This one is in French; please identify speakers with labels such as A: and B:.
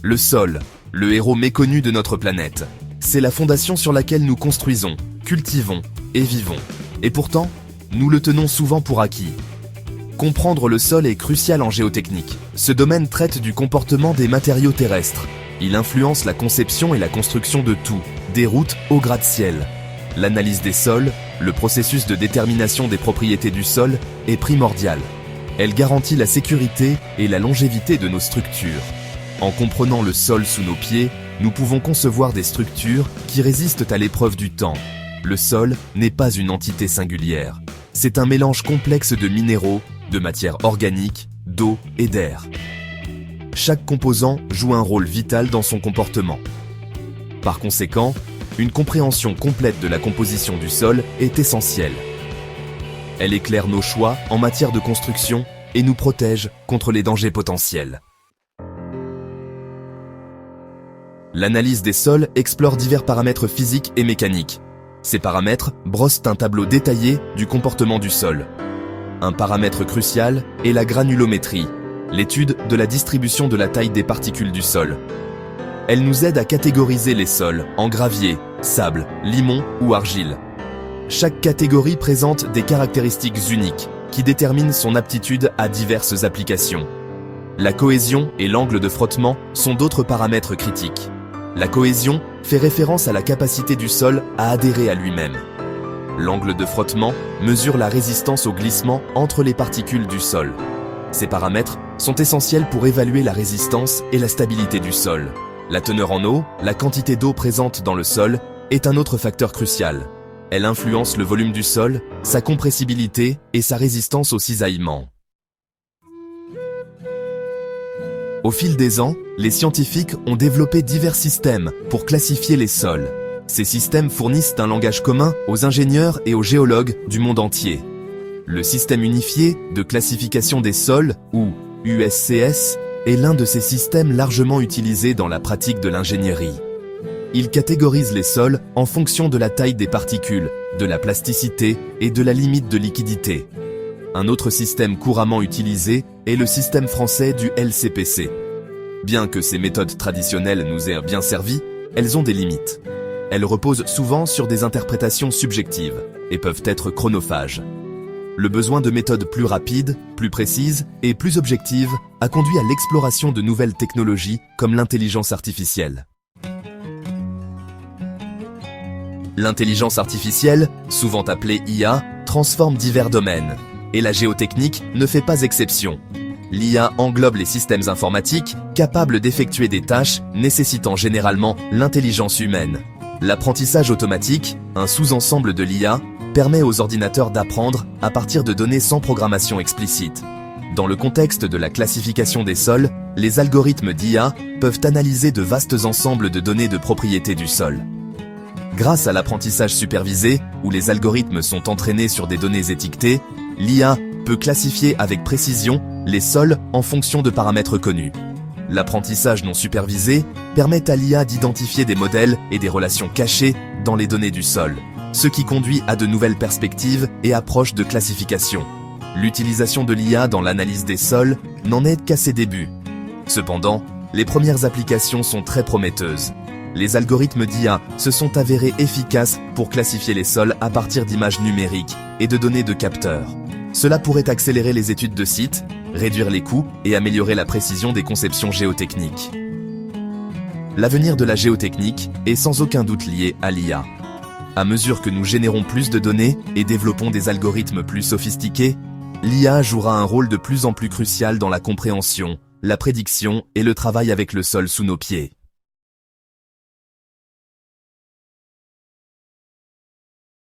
A: Le sol, le héros méconnu de notre planète. C'est la fondation sur laquelle nous construisons, cultivons et vivons. Et pourtant, nous le tenons souvent pour acquis. Comprendre le sol est crucial en géotechnique. Ce domaine traite du comportement des matériaux terrestres. Il influence la conception et la construction de tout, des routes au gratte-ciel. L'analyse des sols, le processus de détermination des propriétés du sol, est primordial. Elle garantit la sécurité et la longévité de nos structures. En comprenant le sol sous nos pieds, nous pouvons concevoir des structures qui résistent à l'épreuve du temps. Le sol n'est pas une entité singulière. C'est un mélange complexe de minéraux, de matières organiques, d'eau et d'air. Chaque composant joue un rôle vital dans son comportement. Par conséquent, une compréhension complète de la composition du sol est essentielle. Elle éclaire nos choix en matière de construction et nous protège contre les dangers potentiels. L'analyse des sols explore divers paramètres physiques et mécaniques. Ces paramètres brossent un tableau détaillé du comportement du sol. Un paramètre crucial est la granulométrie, l'étude de la distribution de la taille des particules du sol. Elle nous aide à catégoriser les sols en gravier, sable, limon ou argile. Chaque catégorie présente des caractéristiques uniques qui déterminent son aptitude à diverses applications. La cohésion et l'angle de frottement sont d'autres paramètres critiques. La cohésion fait référence à la capacité du sol à adhérer à lui-même. L'angle de frottement mesure la résistance au glissement entre les particules du sol. Ces paramètres sont essentiels pour évaluer la résistance et la stabilité du sol. La teneur en eau, la quantité d'eau présente dans le sol, est un autre facteur crucial. Elle influence le volume du sol, sa compressibilité et sa résistance au cisaillement. Au fil des ans, les scientifiques ont développé divers systèmes pour classifier les sols. Ces systèmes fournissent un langage commun aux ingénieurs et aux géologues du monde entier. Le système unifié de classification des sols, ou USCS, est l'un de ces systèmes largement utilisés dans la pratique de l'ingénierie. Il catégorise les sols en fonction de la taille des particules, de la plasticité et de la limite de liquidité. Un autre système couramment utilisé est le système français du LCPC. Bien que ces méthodes traditionnelles nous aient bien servi, elles ont des limites. Elles reposent souvent sur des interprétations subjectives et peuvent être chronophages. Le besoin de méthodes plus rapides, plus précises et plus objectives a conduit à l'exploration de nouvelles technologies comme l'intelligence artificielle. L'intelligence artificielle, souvent appelée IA, transforme divers domaines. Et la géotechnique ne fait pas exception. L'IA englobe les systèmes informatiques capables d'effectuer des tâches nécessitant généralement l'intelligence humaine. L'apprentissage automatique, un sous-ensemble de l'IA, permet aux ordinateurs d'apprendre à partir de données sans programmation explicite. Dans le contexte de la classification des sols, les algorithmes d'IA peuvent analyser de vastes ensembles de données de propriété du sol. Grâce à l'apprentissage supervisé, où les algorithmes sont entraînés sur des données étiquetées, l'IA peut classifier avec précision les sols en fonction de paramètres connus. L'apprentissage non supervisé permet à l'IA d'identifier des modèles et des relations cachées dans les données du sol, ce qui conduit à de nouvelles perspectives et approches de classification. L'utilisation de l'IA dans l'analyse des sols n'en est qu'à ses débuts. Cependant, les premières applications sont très prometteuses. Les algorithmes d'IA se sont avérés efficaces pour classifier les sols à partir d'images numériques et de données de capteurs. Cela pourrait accélérer les études de sites, réduire les coûts et améliorer la précision des conceptions géotechniques. L'avenir de la géotechnique est sans aucun doute lié à l'IA. À mesure que nous générons plus de données et développons des algorithmes plus sophistiqués, l'IA jouera un rôle de plus en plus crucial dans la compréhension, la prédiction et le travail avec le sol sous nos pieds.